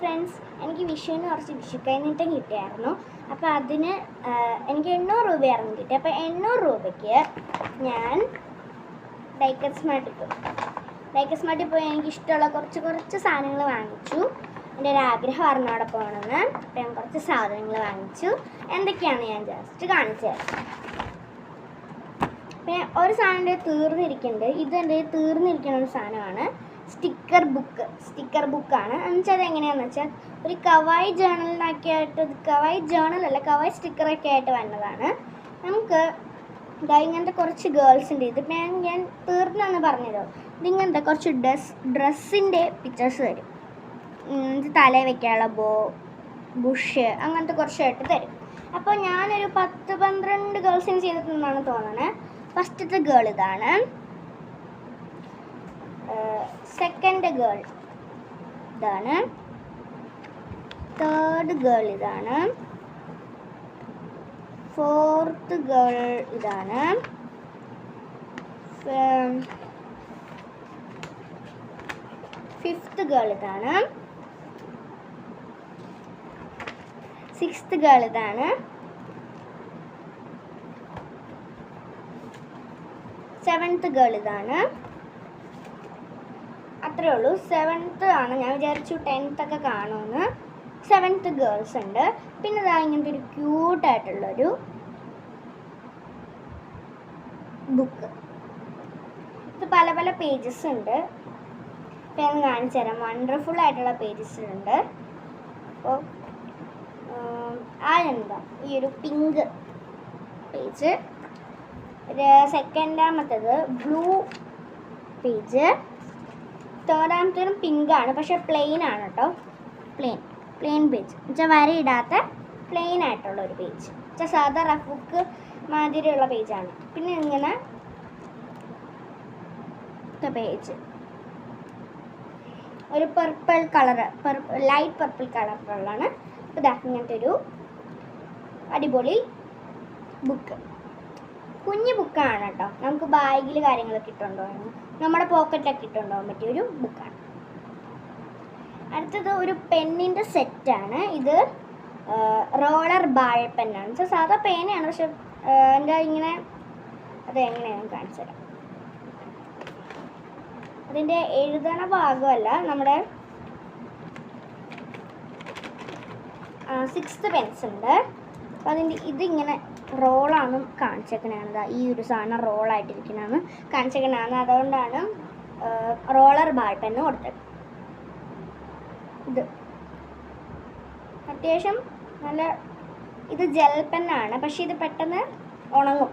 Friends, എനിക്ക് വിഷുവിന് കുറച്ച് വിഷുക്കൈനീട്ടം കിട്ടിയായിരുന്നു. അപ്പോൾ അതിന് എനിക്ക് 800 രൂപയായിരുന്നു കിട്ടി. അപ്പോൾ 800 രൂപയ്ക്ക് ഞാൻ ഡൈക്കറ്റ് സ്മാർട്ടിൽ പോയി എനിക്കിഷ്ടമുള്ള കുറച്ച് സാധനങ്ങൾ വാങ്ങിച്ചു. എൻ്റെ ഒരു ആഗ്രഹമായിരുന്നു അവിടെ പോകണമെന്ന്. അപ്പോൾ ഞാൻ കുറച്ച് സാധനങ്ങൾ വാങ്ങിച്ചു. എന്തൊക്കെയാണ് ഞാൻ ജസ്റ്റ് കാണിച്ചു തരാം. പിന്നെ ഒരു സാധനം തീർന്നിരിക്കുന്നുണ്ട്. ഇതെൻ്റെ തീർന്നിരിക്കുന്ന ഒരു സാധനമാണ് സ്റ്റിക്കർ ബുക്കാണ്. എന്നുവെച്ചാൽ അതെങ്ങനെയാണെന്ന് വെച്ചാൽ ഒരു കവായി കവായി സ്റ്റിക്കറൊക്കെ ആയിട്ട് വന്നതാണ്. നമുക്ക് ഇങ്ങനത്തെ കുറച്ച് ഗേൾസ് ഉണ്ട്. ഇതിപ്പോൾ ഞാൻ തീർന്നെന്ന് പറഞ്ഞല്ലോ. ഇതിങ്ങനത്തെ കുറച്ച് ഡ്രസ്സിൻ്റെ പിക്ചേഴ്സ് തരും. തലയിൽ വെക്കാനുള്ള ബുഷ് അങ്ങനത്തെ കുറച്ചായിട്ട് തരും. അപ്പോൾ ഞാനൊരു 10-12 ഗേൾസിന് ചെയ്തിട്ടുണ്ടെന്നാണ് തോന്നുന്നത്. ഫസ്റ്റത്തെ ഗേൾ ഇതാണ്. സെക്കൻഡ് ഗേൾ ഇതാണ്. തേർഡ് ഗേൾ ഇതാണ്. ഫോർത്ത് ഗേൾ ഇതാണ്. ഫിഫ്ത്ത് ഗേൾ ഇതാണ്. സിക്സ്ത് ഗേൾ ഇതാണ്. സെവൻത്ത് ഗേൾ ഇതാണ്. അത്രേ ഉള്ളൂ. 7th ആണ്. ഞാൻ വിചാരിച്ചു 10th ഒക്കെ കാണുമെന്ന്. 7th ഗേൾസ് ഉണ്ട്. പിന്നെ ഇതാ ഇങ്ങനത്തെ ഒരു ക്യൂട്ടായിട്ടുള്ളൊരു ബുക്ക്. ഇത് പല പല പേജസ് ഉണ്ട്. ഇപ്പം ഞാൻ കാണിച്ചു തരാം. വണ്ടർഫുൾ ആയിട്ടുള്ള പേജസ് ഉണ്ട്. അപ്പോൾ അതെന്താ ഈ ഒരു പിങ്ക് പേജ്. സെക്കൻഡാമത്തേത് ബ്ലൂ പേജ്. തേർഡാമത്തേതും പിങ്കാണ്, പക്ഷെ പ്ലെയിൻ ആണ് കേട്ടോ. പ്ലെയിൻ പേജ് എന്നുവെച്ചാൽ വരയിടാത്ത പ്ലെയിൻ ആയിട്ടുള്ള ഒരു പേജ്. എന്നുവെച്ചാൽ സാധാ റഫ് ബുക്ക് മാതിരിയുള്ള പേജാണ്. പിന്നെ ഇങ്ങനെ പേജ് ഒരു പർപ്പിൾ കളറ്, ലൈറ്റ് പർപ്പിൾ കളറുള്ളതാണ്. ഇതാ ഇങ്ങനത്തെ ഒരു അടിപൊളി ബുക്ക്. കുഞ്ഞു ബുക്കാണ് കേട്ടോ. നമുക്ക് ബാഗിൽ കാര്യങ്ങളൊക്കെ ഇട്ടുകൊണ്ടുപോകാൻ, നമ്മുടെ പോക്കറ്റിലൊക്കെ ഇട്ടുകൊണ്ടുപോകാൻ പറ്റിയൊരു ബുക്കാണ്. അടുത്തത് ഒരു പെന്നിൻ്റെ സെറ്റാണ്. ഇത് റോളർ ബാൾ പെന്നാണ്. വെച്ചാൽ സാധാ പേനയാണ്, പക്ഷെ എൻ്റെ ഇങ്ങനെ അതെങ്ങനെയാണ് കാണിച്ചു തരാം. അതിൻ്റെ എഴുതണ ഭാഗമല്ല, നമ്മുടെ 6th പെൻസ് ഉണ്ട്. അപ്പോൾ അതിൻ്റെ ഇതിങ്ങനെ റോളാണ് കാണിച്ചേക്കണതാണ്. ഈ ഒരു സാധനം റോളായിട്ടിരിക്കുന്നതാണ് കാണിച്ചേക്കണതാണ്. അതുകൊണ്ടാണ് റോളർ ബാൾ പെന്ന് കൊടുത്തത്. ഇത് അത്യാവശ്യം നല്ല, ഇത് ജെൽ പെന്നാണ്, പക്ഷേ ഇത് പെട്ടെന്ന് ഉണങ്ങും.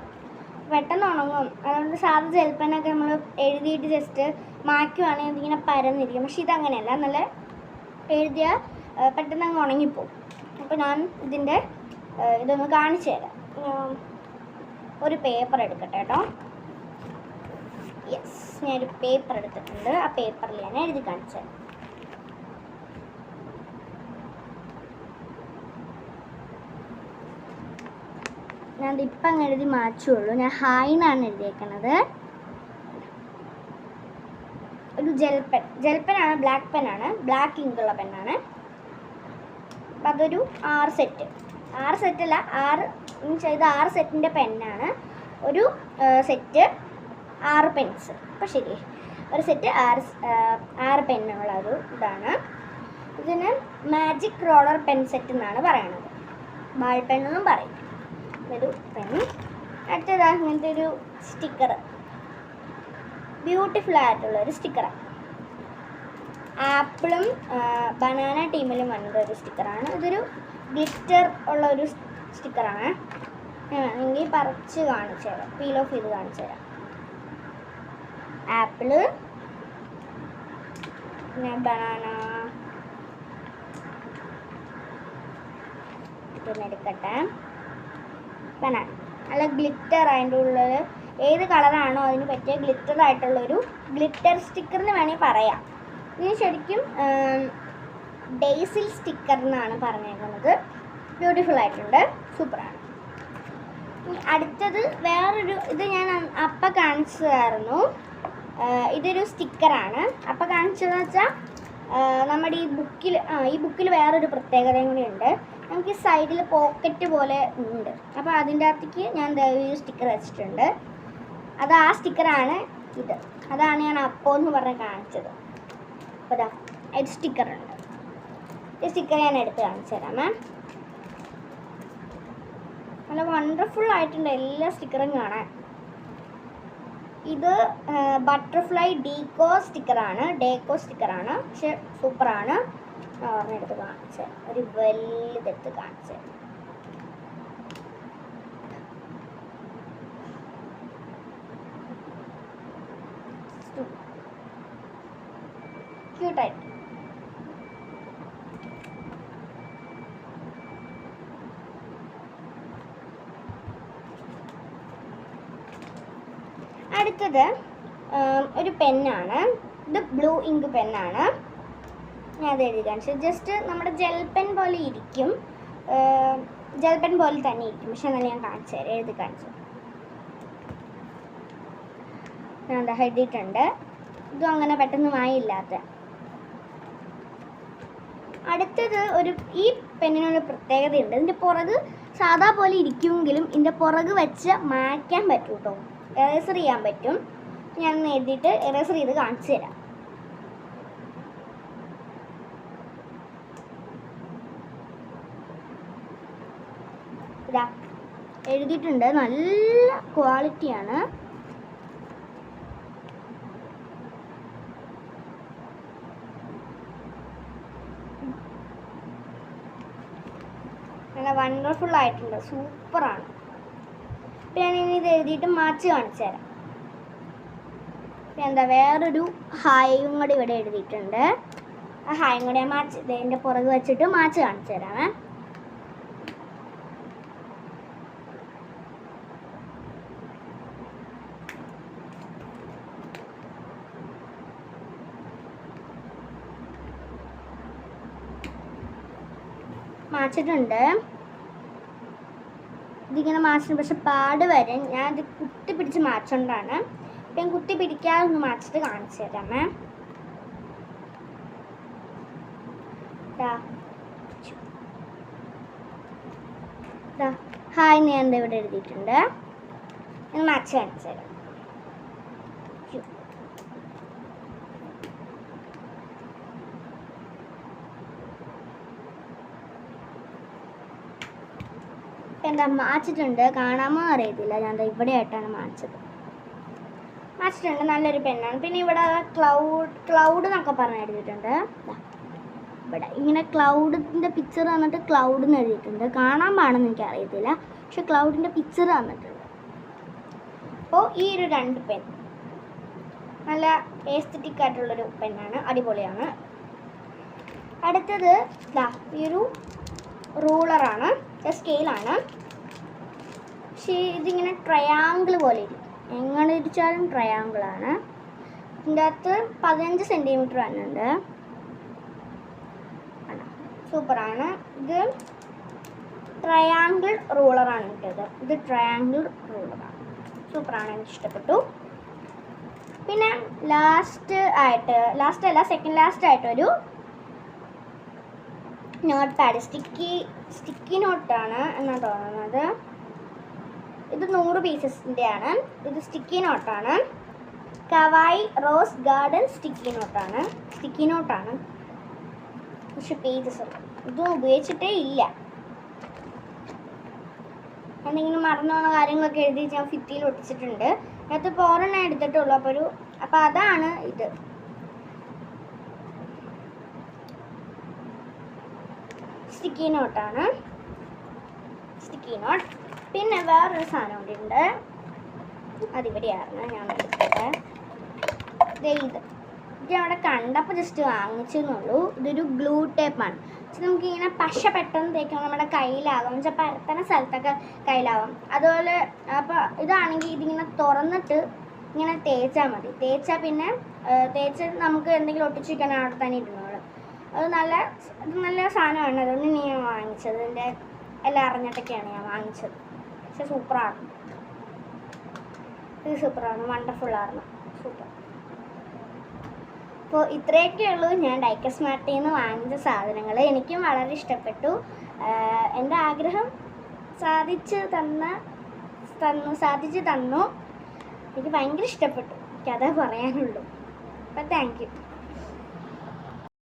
അതുകൊണ്ട് സാധാ ജെൽ പെന്നൊക്കെ നമ്മൾ എഴുതിയിട്ട് ജസ്റ്റ് മായ്ക്കുവാണെങ്കിൽ ഇതിങ്ങനെ പരന്നിരിക്കും. പക്ഷെ ഇതങ്ങനെയല്ല, നല്ല എഴുതിയാൽ പെട്ടെന്ന് അങ്ങ് ഉണങ്ങിപ്പോവും. അപ്പോൾ ഞാൻ ഇതൊന്ന് കാണിച്ചു തരാം. ഒരു പേപ്പർ എടുക്കട്ടെ കേട്ടോ. യെസ്, ഞാനൊരു പേപ്പർ എടുത്തിട്ടുണ്ട്. ആ പേപ്പറിൽ ഞാൻ എഴുതി കാണിച്ചു തരാം. ഞാനിപ്പം അങ്ങ് എഴുതി മാറ്റുള്ളൂ. ഞാൻ ഹായ് എന്നാണ് എഴുതിയേക്കണത്. ഒരു ജെൽ പെനാണ്, ബ്ലാക്ക് പെന്നാണ്, ബ്ലാക്ക് ഇങ്കുള്ള പെന്നാണ്. അപ്പം അതൊരു 6 സെറ്റ്. 6 സെറ്റല്ല, 6 ഇത് 6 സെറ്റിൻ്റെ പെന്നാണ്. ഒരു സെറ്റ് 6 പെൻസ്. അപ്പോൾ ശരി, ഒരു സെറ്റ് 6 പെന്നുള്ള ഒരു ഇതാണ്. ഇതിന് മാജിക് റോളർ പെൻ സെറ്റ് എന്നാണ് പറയണത്. ബാൾ പെന്നെന്നും പറയും. ഒരു പെൻ. അടുത്തതാ ഇങ്ങനത്തെ ഒരു സ്റ്റിക്കർ, ബ്യൂട്ടിഫുൾ ആയിട്ടുള്ളൊരു സ്റ്റിക്കറാണ്. ആപ്പിളും ബനാന ടീമിലും വന്നത് ഒരു സ്റ്റിക്കറാണ്. ഇതൊരു ഗ്ലിറ്റർ ഉള്ള ഒരു സ്റ്റിക്കറാണ്. എങ്കിൽ പറിച്ച് കാണിച്ചു തരാം, പീൽ ഓഫ് ചെയ്ത് കാണിച്ചു തരാം. ആപ്പിള്, പിന്നെ ബനാന. ഇതൊന്ന് എടുക്കട്ടെ. ബനാന നല്ല ഗ്ലിറ്റർ, അതിൻ്റെ ഉള്ളിൽ ഏത് കളറാണോ അതിന് പറ്റിയ ഗ്ലിറ്റർ ആയിട്ടുള്ളൊരു ഗ്ലിറ്റർ സ്റ്റിക്കറിന് വേണമെങ്കിൽ പറയാം. ഇത് ശരിക്കും ഡേസിൽ സ്റ്റിക്കർ എന്നാണ് പറഞ്ഞേക്കുന്നത്. ബ്യൂട്ടിഫുൾ ആയിട്ടുണ്ട്, സൂപ്പറാണ്. അടുത്തത് വേറൊരു, ഇത് ഞാൻ അപ്പം കാണിച്ചതായിരുന്നു. ഇതൊരു സ്റ്റിക്കറാണ്. അപ്പം കാണിച്ചതെന്ന് വെച്ചാൽ നമ്മുടെ ഈ ബുക്കിൽ വേറൊരു പ്രത്യേകതയും കൂടി ഉണ്ട്. നമുക്ക് ഈ സൈഡിൽ പോക്കറ്റ് പോലെ ഉണ്ട്. അപ്പോൾ അതിൻ്റെ അകത്തേക്ക് ഞാൻ ഈ സ്റ്റിക്കർ വെച്ചിട്ടുണ്ട്. അത് ആ സ്റ്റിക്കറാണ് ഇത്. അതാണ് ഞാൻ അപ്പോൾ എന്ന് പറഞ്ഞ് കാണിച്ചത്. അപ്പോൾ ഇതാ ഇത് സ്റ്റിക്കറുണ്ട്. ഈ സ്റ്റിക്കർ ഞാൻ എടുത്ത് കാണിച്ചു തരാമേ. നല്ല വണ്ടർഫുൾ ആയിട്ടുണ്ട് എല്ലാ സ്റ്റിക്കറും കാണാൻ. ഇത് ബട്ടർഫ്ലൈ ഡേക്കോ സ്റ്റിക്കറാണ്. പക്ഷെ സൂപ്പറാണ്. ഒരെണ്ണെടുത്ത് കാണിച്ച് ഒരു വലുതെടുത്ത് കാണിച്ച്. ക്യൂട്ടായിട്ട്. അടുത്തത് ഒരു പെന്നാണ്. ഇത് ബ്ലൂ ഇങ്ക് പെന്നാണ്. ഞാൻ അത് എഴുതി കാണിച്ചു. ജസ്റ്റ് നമ്മുടെ ജെൽ പെൻ പോലെ ഇരിക്കും. ജെൽ പെൻ പോലെ തന്നെ ഇരിക്കും. പക്ഷെ എന്നാലും ഞാൻ കാണിച്ചു തരാം. എഴുതി കാണിച്ചു. ഞാൻ എന്താ എഴുതിയിട്ടുണ്ട്. ഇതും അങ്ങനെ പെട്ടെന്ന് വായില്ലാത്ത. അടുത്തത് ഈ പെന്നിനൊരു പ്രത്യേകതയുണ്ട്. ഇതിൻ്റെ പുറക് സാധാ പോലെ ഇരിക്കുമെങ്കിലും ഇതിൻ്റെ പുറക് വെച്ച് മായ്ക്കാൻ പറ്റും കേട്ടോ. എറേസർ ചെയ്യാൻ പറ്റും. ഞാൻ എഴുതിയിട്ട് എറേസർ ചെയ്ത് കാണിച്ചു തരാം. ഇതാ എഴുതിയിട്ടുണ്ട്. നല്ല ക്വാളിറ്റിയാണ്. നല്ല വണ്ടർഫുൾ ആയിട്ടുണ്ട്. സൂപ്പറാണ്. ഇപ്പം ഞാൻ ഇനി ഇത് എഴുതിയിട്ട് മാച്ച് കാണിച്ചു തരാം. എന്താ വേറൊരു ഹായും കൂടി ഇവിടെ എഴുതിയിട്ടുണ്ട്. ആ ഹായും കൂടി ഞാൻ മാച്ച് ഇതിൻ്റെ പുറകെ വെച്ചിട്ട് മാച്ച് കാണിച്ചു തരാമേ. മാച്ചിട്ടുണ്ട്. ഇതിങ്ങനെ മാച്ചിന് പക്ഷെ പാട് വരും. ഞാനത് കുത്തി പിടിച്ച് മാച്ചുകൊണ്ടാണ്. ഇപ്പം കുത്തി പിടിക്കാതെ ഒന്ന് മാച്ചിട്ട് കാണിച്ചു തരാമേ. ഹായ് ഞാൻ എന്താ ഇവിടെ എഴുതിയിട്ടുണ്ട്. ഞാൻ മാച്ച് കാണിച്ചു തരാം. എന്താ മാച്ചിട്ടുണ്ട്. കാണാമോ അറിയത്തില്ല. ഞാൻ ഇവിടെ ആയിട്ടാണ് മാച്ചിട്ടുണ്ട്. നല്ലൊരു പെന്നാണ്. പിന്നെ ഇവിടെ ക്ലൗഡ് എന്നൊക്കെ പറഞ്ഞ് എഴുതിയിട്ടുണ്ട്. ഇവിടെ ഇങ്ങനെ ക്ലൗഡിൻ്റെ പിക്ചർ തന്നിട്ട് ക്ലൗഡ് എന്ന് എഴുതിയിട്ടുണ്ട്. കാണാൻ പാടെന്ന് എനിക്ക് അറിയത്തില്ല. പക്ഷെ ക്ലൗഡിൻ്റെ പിക്ചർ തന്നിട്ടുണ്ട്. അപ്പോൾ ഈ ഒരു 2 പെൻ നല്ല എസ്തെറ്റിക് ആയിട്ടുള്ളൊരു പെന്നാണ്. അടിപൊളിയാണ്. അടുത്തത് ഈ ഒരു റൂളറാണ്. സ്കെയിലാണ്. പക്ഷേ ഇതിങ്ങനെ ട്രയാങ്കിൾ പോലെ ഇരിക്കും. എങ്ങനെ ഇരിച്ചാലും ട്രയാങ്കിളാണ്. ഇതിൻ്റെ അകത്ത് 15 സെൻറ്റിമീറ്റർ വന്നുണ്ട്. സൂപ്പറാണ്. ഇത് ട്രയാങ്കിൾ റൂളറാണ് കിട്ടിയത്. ഇത് ട്രയാങ്കിൾ റൂളറാണ്. സൂപ്പറാണ്. എനിക്ക് ഇഷ്ടപ്പെട്ടു. പിന്നെ സെക്കൻഡ് ലാസ്റ്റ് ആയിട്ടൊരു നോട്ട് പാഡ്. സ്റ്റിക്കി നോട്ടാണ് എന്നാണ് തോന്നുന്നത്. ഇത് 100 പീസസിൻ്റെയാണ്. ഇത് സ്റ്റിക്കി നോട്ടാണ്. കവായി റോസ് ഗാർഡൻ സ്റ്റിക്കി നോട്ടാണ്. പക്ഷെ പേജസ് ഇതും ഉപയോഗിച്ചിട്ടേ ഇല്ല. എന്തെങ്കിലും മറന്നു പോകുന്ന കാര്യങ്ങളൊക്കെ എഴുതി ഞാൻ ഭിത്തിയിൽ ഒട്ടിച്ചിട്ടുണ്ട്. അതിനകത്ത് ഇപ്പോൾ ഒരെണ്ണം എടുത്തിട്ടുള്ളൂ. അപ്പോൾ അതാണ് ഇത്. Sticky note. പിന്നെ വേറൊരു സാധനം കൂടി ഉണ്ട്. അതിവിടെയായിരുന്നു. ഞാൻ എടുത്തിട്ട് ഇത് അവിടെ കണ്ടപ്പോൾ ജസ്റ്റ് വാങ്ങിച്ചെന്നുള്ളൂ. ഇതൊരു ഗ്ലൂ ടേപ്പാണ്. പക്ഷെ നമുക്കിങ്ങനെ പശ പെട്ടെന്ന് തേക്കാൻ നമ്മുടെ കയ്യിലാകും. വെച്ചാൽ പരത്തണ സ്ഥലത്തൊക്കെ കയ്യിലാവും. അതുപോലെ അപ്പോൾ ഇതാണെങ്കിൽ ഇതിങ്ങനെ തുറന്നിട്ട് ഇങ്ങനെ തേച്ചാൽ മതി. പിന്നെ നമുക്ക് എന്തെങ്കിലും ഒട്ടിച്ച് വയ്ക്കാൻ അവിടെ തന്നെ ഇരുന്നോളൂ. അത് നല്ല സാധനമാണ്. അതുകൊണ്ട് ഞാൻ വാങ്ങിച്ചത്. ഇതിൻ്റെ എല്ലാം അറിഞ്ഞിട്ടൊക്കെയാണ് ഞാൻ വാങ്ങിച്ചത്. പക്ഷെ സൂപ്പറാണ്. ഇത് സൂപ്പറാണ്. വണ്ടർഫുള്ളായിരുന്നു. സൂപ്പർ. അപ്പോൾ ഇത്രയൊക്കെ ഉള്ളൂ ഞാൻ ഡൈക്കർ സ്മാർട്ടിൽ നിന്ന് വാങ്ങിച്ച സാധനങ്ങൾ. എനിക്കും വളരെ ഇഷ്ടപ്പെട്ടു. എൻ്റെ ആഗ്രഹം സാധിച്ചു തന്നു. എനിക്ക് ഭയങ്കര ഇഷ്ടപ്പെട്ടു. എനിക്കതേ പറയാനുള്ളൂ. അപ്പോൾ താങ്ക് യു.